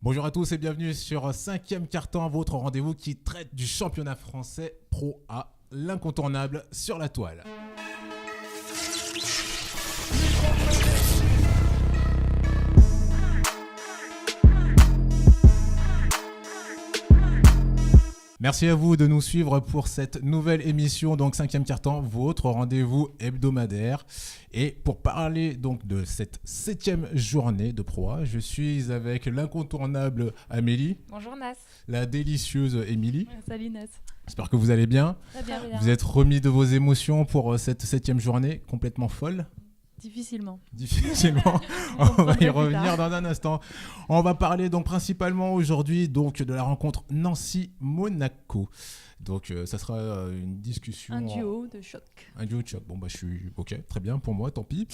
Bonjour à tous et bienvenue sur 5e Quart-Temps, votre rendez-vous qui traite du championnat français Pro A, l'incontournable sur la toile. Merci à vous de nous suivre pour cette nouvelle émission, donc 5e Quart-Temps, votre rendez-vous hebdomadaire. Et pour parler donc de cette 7e journée de Pro A, je suis avec l'incontournable Amélie. Bonjour Nas. La délicieuse Émilie. Salut Nas. J'espère que vous allez bien. Très bien. Vous êtes remis de vos émotions pour cette 7e journée complètement folle. Difficilement. On va y revenir dans un instant. On va parler donc principalement aujourd'hui donc de la rencontre Nancy-Monaco. Donc ça sera une discussion. Un duo de choc. Un duo de choc. Bon je suis ok, très bien pour moi, tant pis.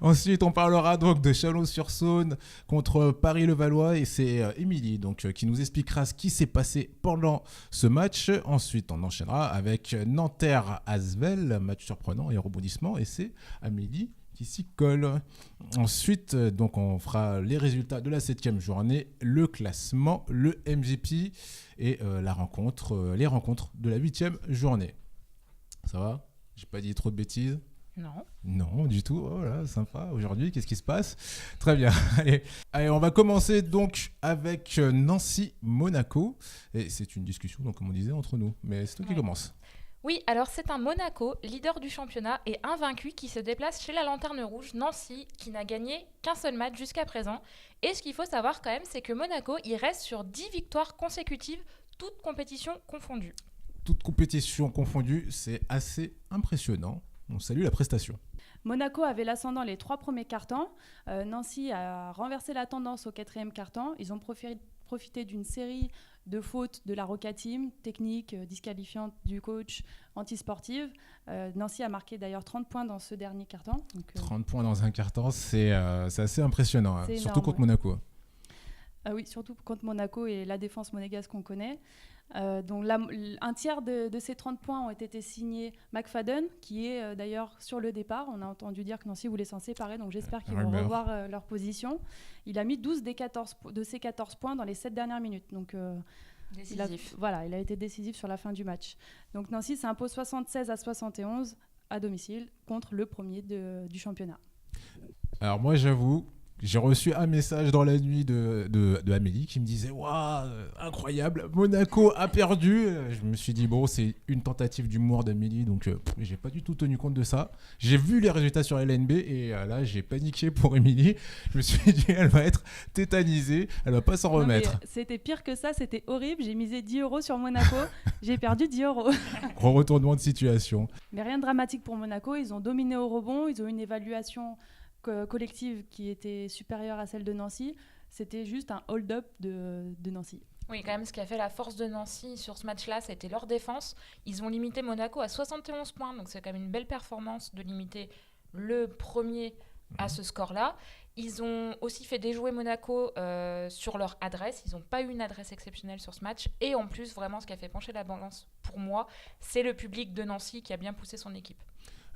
Ensuite on parlera donc de Chalon-sur-Saône contre Paris-Levallois et c'est Émilie donc qui nous expliquera ce qui s'est passé pendant ce match. Ensuite on enchaînera avec Nanterre-Asvel, match surprenant et rebondissement, et c'est Amélie qui s'y colle. Ensuite, donc on fera les résultats de la 7e journée, le classement, le MVP et les rencontres de la 8e journée. Ça va ? J'ai pas dit trop de bêtises ? Non, du tout. Oh là, sympa. Aujourd'hui, qu'est-ce qui se passe ? Très bien. Allez, on va commencer donc avec Nancy-Monaco. Et c'est une discussion, donc, comme on disait, entre nous. Mais c'est toi qui commence. Oui, alors c'est un Monaco, leader du championnat et invaincu, qui se déplace chez la Lanterne Rouge, Nancy, qui n'a gagné qu'un seul match jusqu'à présent. Et ce qu'il faut savoir quand même, c'est que Monaco, il reste sur 10 victoires consécutives, toutes compétitions confondues. Toutes compétitions confondues, c'est assez impressionnant. On salue la prestation. Monaco avait l'ascendant les 3 premiers quart-temps. Nancy a renversé la tendance au 4e quart-temps. Ils ont profité d'une série de fautes de la Roca Team, techniques, disqualifiantes du coach, antisportives. Nancy a marqué d'ailleurs 30 points dans ce dernier quart-temps. 30 points dans un quart-temps, c'est assez impressionnant, c'est surtout énorme, contre Monaco. Oui, surtout contre Monaco et la défense monégasque qu'on connaît. Donc un tiers de ces 30 points ont été signés McFadden, qui est d'ailleurs sur le départ. On a entendu dire que Nancy voulait s'en séparer, donc j'espère qu'ils vont revoir leur position. Il a mis 12 de ses 14 points dans les 7 dernières minutes. Donc, décisif. Il a été décisif sur la fin du match. Donc Nancy s'impose 76-71 à domicile contre le premier du championnat. Alors moi j'avoue, j'ai reçu un message dans la nuit de Amélie qui me disait « Waouh, incroyable, Monaco a perdu !» Je me suis dit « Bon, c'est une tentative d'humour d'Amélie, donc j'ai pas du tout tenu compte de ça. » J'ai vu les résultats sur LNB et là, j'ai paniqué pour Émilie. Je me suis dit « Elle va être tétanisée, elle va pas s'en remettre. » C'était pire que ça, c'était horrible. J'ai misé 10 € sur Monaco, j'ai perdu 10 €. Gros retournement de situation. Mais rien de dramatique pour Monaco, ils ont dominé au rebond, ils ont une évaluation collective qui était supérieure à celle de Nancy. C'était juste un hold-up de Nancy. Oui, quand même, ce qui a fait la force de Nancy sur ce match-là, c'était leur défense. Ils ont limité Monaco à 71 points, donc c'est quand même une belle performance de limiter le premier à ce score-là. Ils ont aussi fait déjouer Monaco sur leur adresse. Ils n'ont pas eu une adresse exceptionnelle sur ce match. Et en plus, vraiment, ce qui a fait pencher la balance pour moi, c'est le public de Nancy qui a bien poussé son équipe.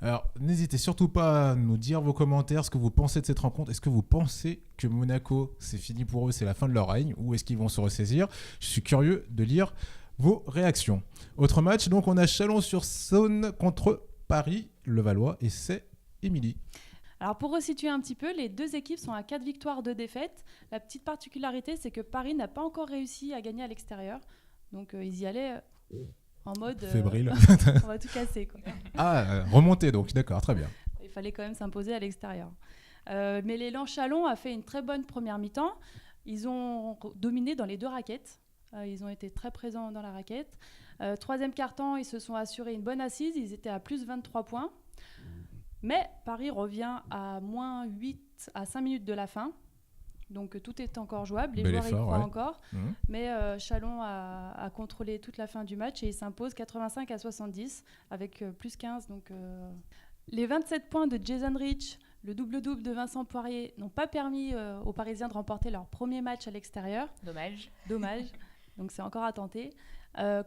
Alors, n'hésitez surtout pas à nous dire vos commentaires, ce que vous pensez de cette rencontre. Est-ce que vous pensez que Monaco, c'est fini pour eux, c'est la fin de leur règne, ou est-ce qu'ils vont se ressaisir ? Je suis curieux de lire vos réactions. Autre match, donc on a Chalon-sur-Saône contre Paris-Levallois, et c'est Émilie. Alors pour resituer un petit peu, les deux équipes sont à 4 victoires, 2 défaites. La petite particularité, c'est que Paris n'a pas encore réussi à gagner à l'extérieur. Donc ils y allaient en mode fébrile. On va tout casser, quoi. Remonter donc, d'accord, très bien. Il fallait quand même s'imposer à l'extérieur. Mais l'élan Chalon a fait une très bonne première mi-temps. Ils ont dominé dans les 2 raquettes. Ils ont été très présents dans la raquette. 3e quart-temps, ils se sont assurés une bonne assise. Ils étaient à plus 23 points. Mais Paris revient à moins 8 à 5 minutes de la fin. Donc tout est encore jouable, les joueurs y croient encore. Mais Chalon a contrôlé toute la fin du match et il s'impose 85-70 avec plus 15. Donc, les 27 points de Jason Rich, le double-double de Vincent Poirier n'ont pas permis aux Parisiens de remporter leur premier match à l'extérieur. Dommage. Donc c'est encore à tenter.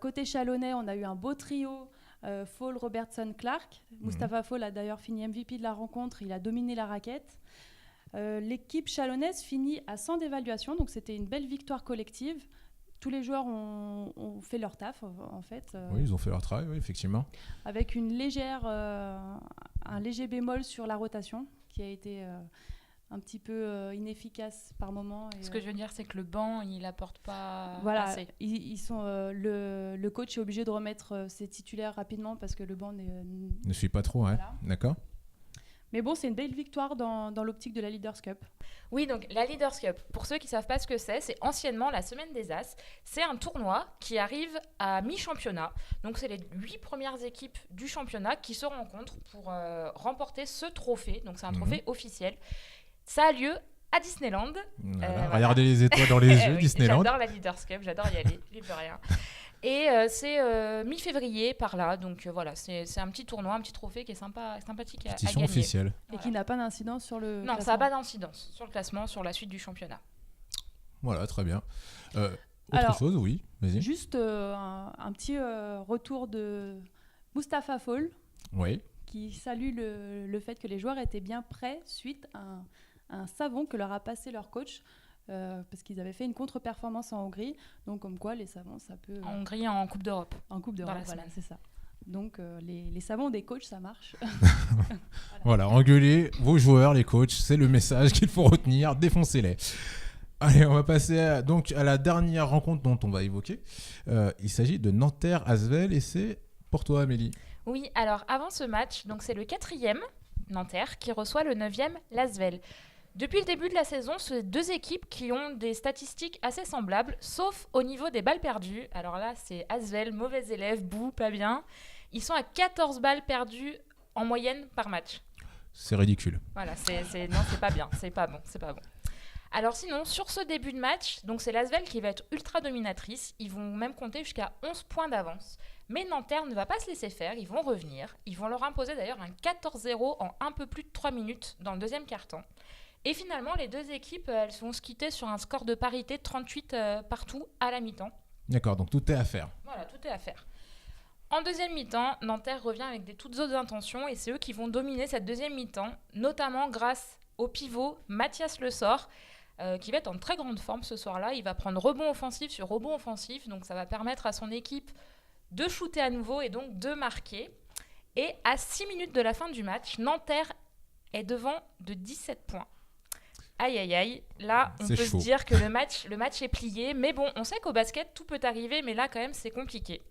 Côté chalonnais, on a eu un beau trio. Fall, Robertson, Clark. Mustapha Fall a d'ailleurs fini MVP de la rencontre. Il a dominé la raquette. L'équipe chalonnaise finit à 100 d'évaluation, donc c'était une belle victoire collective. Tous les joueurs ont fait leur taf, en fait. Oui, ils ont fait leur travail, oui, effectivement. Avec un léger bémol sur la rotation, qui a été un petit peu inefficace par moment. Ce que je veux dire, c'est que le banc, il n'apporte pas assez. Le coach est obligé de remettre ses titulaires rapidement parce que le banc ne suit pas trop, hein. Voilà. D'accord. Mais bon, c'est une belle victoire dans l'optique de la Leaders Cup. Oui, donc la Leaders Cup, pour ceux qui ne savent pas ce que c'est anciennement la Semaine des As. C'est un tournoi qui arrive à mi-championnat. Donc, c'est les 8 premières équipes du championnat qui se rencontrent pour remporter ce trophée. Donc, c'est un trophée officiel. Ça a lieu à Disneyland. Voilà. Regardez les étoiles dans les yeux, oui, Disneyland. J'adore la Leaders Cup, j'adore y aller, j'y peux rien. Et c'est mi-février par là, donc voilà, c'est un petit tournoi, un petit trophée qui est sympathique à gagner. Officielle. Et qui n'a pas d'incidence sur le Non, classement. ça n'a pas d'incidence sur le classement, sur la suite du championnat. Voilà, très bien. Autre chose, oui, vas-y. Juste un petit retour de Mustapha Fall, qui salue le fait que les joueurs étaient bien prêts suite à un savon que leur a passé leur coach. Parce qu'ils avaient fait une contre-performance en Hongrie, donc comme quoi les savons ça peut... En Hongrie, en Coupe d'Europe. En Coupe d'Europe, voilà, c'est ça. Donc les savons des coachs, ça marche. Voilà, engueulez vos joueurs, les coachs, c'est le message qu'il faut retenir, défoncez-les. Allez, on va passer à la dernière rencontre dont on va évoquer. Il s'agit de Nanterre-Asvel et c'est pour toi, Amélie. Oui, alors avant ce match, donc c'est le 4e Nanterre qui reçoit le 9e l'Asvel. Depuis le début de la saison, c'est 2 équipes qui ont des statistiques assez semblables, sauf au niveau des balles perdues. Alors là, c'est Asvel, mauvais élève, boue, pas bien. Ils sont à 14 balles perdues en moyenne par match. C'est ridicule. Voilà, non, c'est pas bien, c'est pas bon. Alors sinon, sur ce début de match, donc c'est l'Asvel qui va être ultra dominatrice. Ils vont même compter jusqu'à 11 points d'avance. Mais Nanterre ne va pas se laisser faire, ils vont revenir. Ils vont leur imposer d'ailleurs un 14-0 en un peu plus de 3 minutes dans le deuxième quart-temps. Et finalement, les 2 équipes, elles vont se quitter sur un score de parité de 38 partout à la mi-temps. D'accord, donc tout est à faire. Voilà, tout est à faire. En deuxième mi-temps, Nanterre revient avec des toutes autres intentions et c'est eux qui vont dominer cette deuxième mi-temps, notamment grâce au pivot Mathias Le Sort, qui va être en très grande forme ce soir-là. Il va prendre rebond offensif sur rebond offensif, donc ça va permettre à son équipe de shooter à nouveau et donc de marquer. Et à 6 minutes de la fin du match, Nanterre est devant de 17 points. Aïe, aïe, aïe. Là, on peut se dire que le match est plié. Mais bon, on sait qu'au basket, tout peut arriver. Mais là, quand même, c'est compliqué.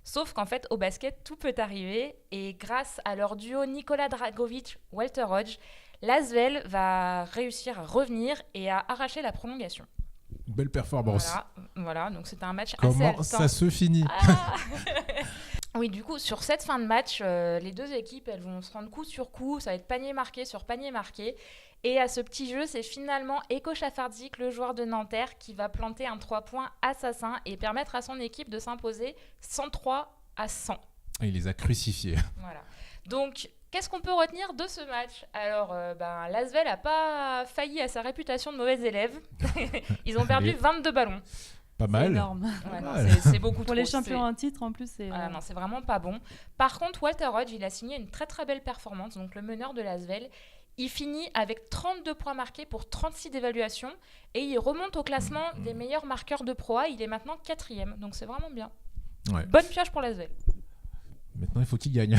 Sauf qu'en fait, au basket, tout peut arriver. Et grâce à leur duo Nikola Dragovic-Walter Hodge, l'Asvel va réussir à revenir et à arracher la prolongation. Belle performance. Voilà, donc c'était un match assez haletant. Comment ça se finit Oui, du coup, sur cette fin de match, les 2 équipes, elles vont se rendre coup sur coup. Ça va être panier marqué sur panier marqué. Et à ce petit jeu, c'est finalement Eko Chafardzik, le joueur de Nanterre, qui va planter un 3 points assassin et permettre à son équipe de s'imposer 103-100. Il les a crucifiés. Voilà. Donc, qu'est-ce qu'on peut retenir de ce match ? Alors, l'Asvel n'a pas failli à sa réputation de mauvais élève. Ils ont perdu 22 ballons. Pas mal. C'est énorme. C'est beaucoup pour trop. les champions en titre, en plus, c'est... non, c'est vraiment pas bon. Par contre, Walter Hodge, il a signé une très très belle performance. Donc, le meneur de l'Asvel, il finit avec 32 points marqués pour 36 d'évaluation. Et il remonte au classement des meilleurs marqueurs de Pro A. Il est maintenant 4e. Donc, c'est vraiment bien. Ouais. Bonne pioche pour l'Asvel. Maintenant, il faut qu'il gagne.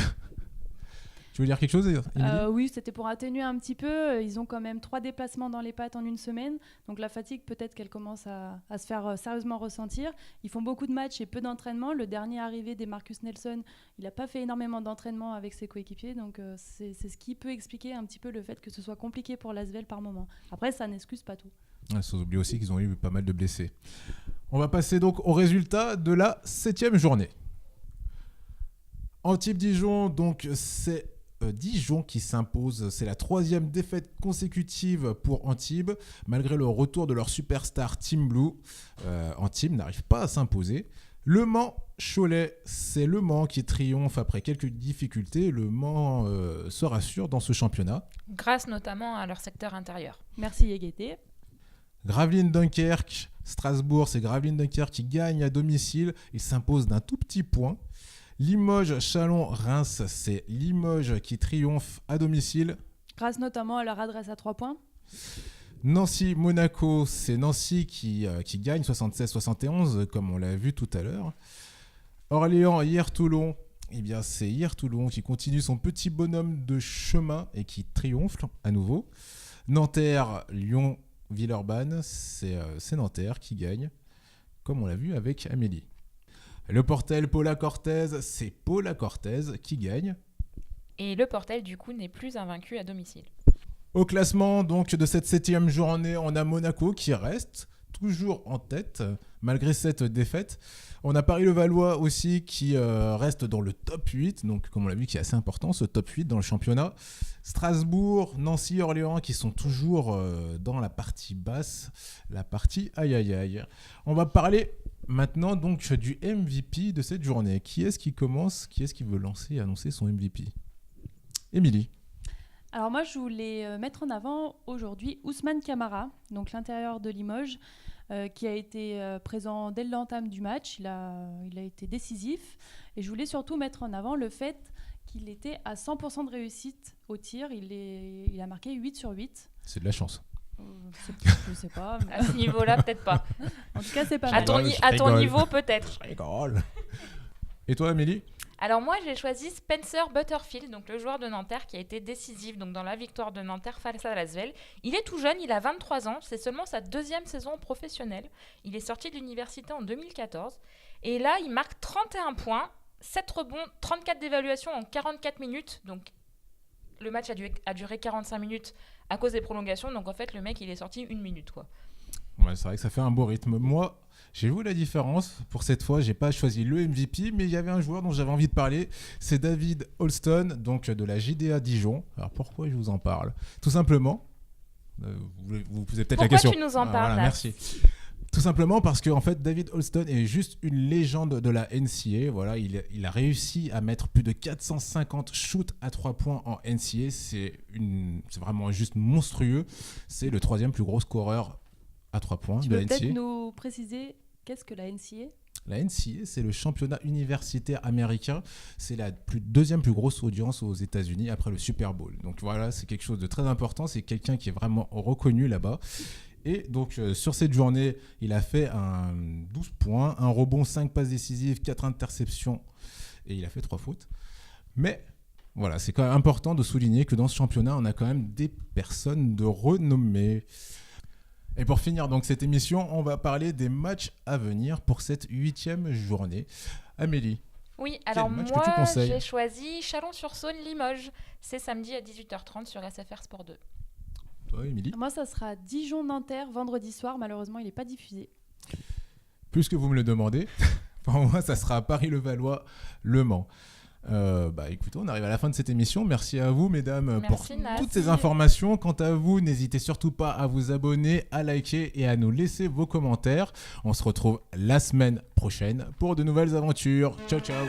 Tu veux dire quelque chose, Émilie ? Oui, c'était pour atténuer un petit peu. Ils ont quand même 3 déplacements dans les pattes en une semaine. Donc la fatigue, peut-être qu'elle commence à se faire sérieusement ressentir. Ils font beaucoup de matchs et peu d'entraînement. Le dernier arrivé des Marcus Nelson, il n'a pas fait énormément d'entraînement avec ses coéquipiers. Donc c'est ce qui peut expliquer un petit peu le fait que ce soit compliqué pour l'Asvel par moment. Après, ça n'excuse pas tout. Sans oublier aussi qu'ils ont eu pas mal de blessés. On va passer donc au résultat de la 7e journée. Antibes-Dijon, donc c'est Dijon qui s'impose. C'est la 3e défaite consécutive pour Antibes. Malgré le retour de leur superstar Team Blue, Antibes n'arrive pas à s'imposer. Le Mans-Cholet, c'est Le Mans qui triomphe après quelques difficultés. Le Mans se rassure dans ce championnat. Grâce notamment à leur secteur intérieur. Merci Yéguété. Gravelines-Dunkerque, Strasbourg, c'est Gravelines-Dunkerque qui gagne à domicile. Il s'impose d'un tout petit point. Limoges-Châlons-Reims, c'est Limoges qui triomphe à domicile. Grâce notamment à leur adresse à 3 points. Nancy-Monaco, c'est Nancy qui gagne 76-71, comme on l'a vu tout à l'heure. Orléans-Hier-Toulon, eh bien, c'est Hier-Toulon qui continue son petit bonhomme de chemin et qui triomphe à nouveau. Nanterre-Lyon-Villeurbanne, c'est Nanterre qui gagne, comme on l'a vu avec Amélie. Le Portel Paula Cortez, c'est Paula Cortez qui gagne. Et le Portel, du coup, n'est plus invaincu à domicile. Au classement donc, de cette 7e journée, on a Monaco qui reste toujours en tête, malgré cette défaite. On a Paris-Levallois aussi qui reste dans le top 8, donc comme on l'a vu, qui est assez important, ce top 8 dans le championnat. Strasbourg, Nancy, Orléans qui sont toujours dans la partie basse, la partie aïe. On va parler maintenant donc du MVP de cette journée. Qui est-ce qui commence ? Qui est-ce qui veut annoncer son MVP ? Émilie. Alors moi, je voulais mettre en avant aujourd'hui Ousmane Camara, donc l'intérieur de Limoges, qui a été présent dès l'entame du match. Il a été décisif. Et je voulais surtout mettre en avant le fait qu'il était à 100% de réussite au tir. Il a marqué 8 sur 8. C'est de la chance. Je sais pas. À ce niveau-là, peut-être pas. En tout cas, c'est pas À mal. ton niveau, peut-être. Je rigole. Et toi, Amélie ? Alors moi, j'ai choisi Spencer Butterfield, donc le joueur de Nanterre qui a été décisif donc dans la victoire de Nanterre face à Lasvel. Il est tout jeune, il a 23 ans, c'est seulement sa 2e saison professionnelle. Il est sorti de l'université en 2014 et là, il marque 31 points, 7 rebonds, 34 d'évaluation en 44 minutes. Donc le match a duré 45 minutes à cause des prolongations, donc en fait, le mec, il est sorti 1 minute, quoi. Ouais, c'est vrai que ça fait un beau rythme. Moi, j'ai vu la différence. Pour cette fois, j'ai pas choisi le MVP, mais il y avait un joueur dont j'avais envie de parler. C'est David Holston, donc de la JDA Dijon. Alors pourquoi je vous en parle ? Tout simplement, vous posez peut-être la question. Pourquoi tu nous en parles ? Voilà, merci. Tout simplement parce que en fait, David Holston est juste une légende de la NCAA. Voilà, il a réussi à mettre plus de 450 shoots à 3 points en NCAA. C'est vraiment juste monstrueux. C'est le 3e plus gros scoreur à 3 points Tu de peux la NCAA. peut-être nous préciser qu'est-ce que la NCAA ? La NCAA, c'est le championnat universitaire américain. C'est la 2e plus grosse audience aux États-Unis après le Super Bowl. Donc voilà, c'est quelque chose de très important. C'est quelqu'un qui est vraiment reconnu là-bas. Et donc sur cette journée, il a fait 12 points, un rebond, 5 passes décisives, 4 interceptions et il a fait 3 fautes. Mais voilà, c'est quand même important de souligner que dans ce championnat, on a quand même des personnes de renommée. Et pour finir donc cette émission, on va parler des matchs à venir pour cette 8e journée. Amélie. Oui, alors match moi, que tu conseilles ? j'ai choisi Chalon-sur-Saône-Limoges. C'est samedi à 18h30 sur SFR Sport 2. Toi, Émilie ? Moi, ça sera Dijon-Nanterre vendredi soir. Malheureusement, il n'est pas diffusé. Puisque vous me le demandez, pour moi, ça sera Paris-Levallois-Le Mans. Écoutez, on arrive à la fin de cette émission. Merci à vous, mesdames, pour toutes ces informations. Quant à vous, n'hésitez surtout pas à vous abonner, à liker et à nous laisser vos commentaires. On se retrouve la semaine prochaine pour de nouvelles aventures. Ciao, ciao.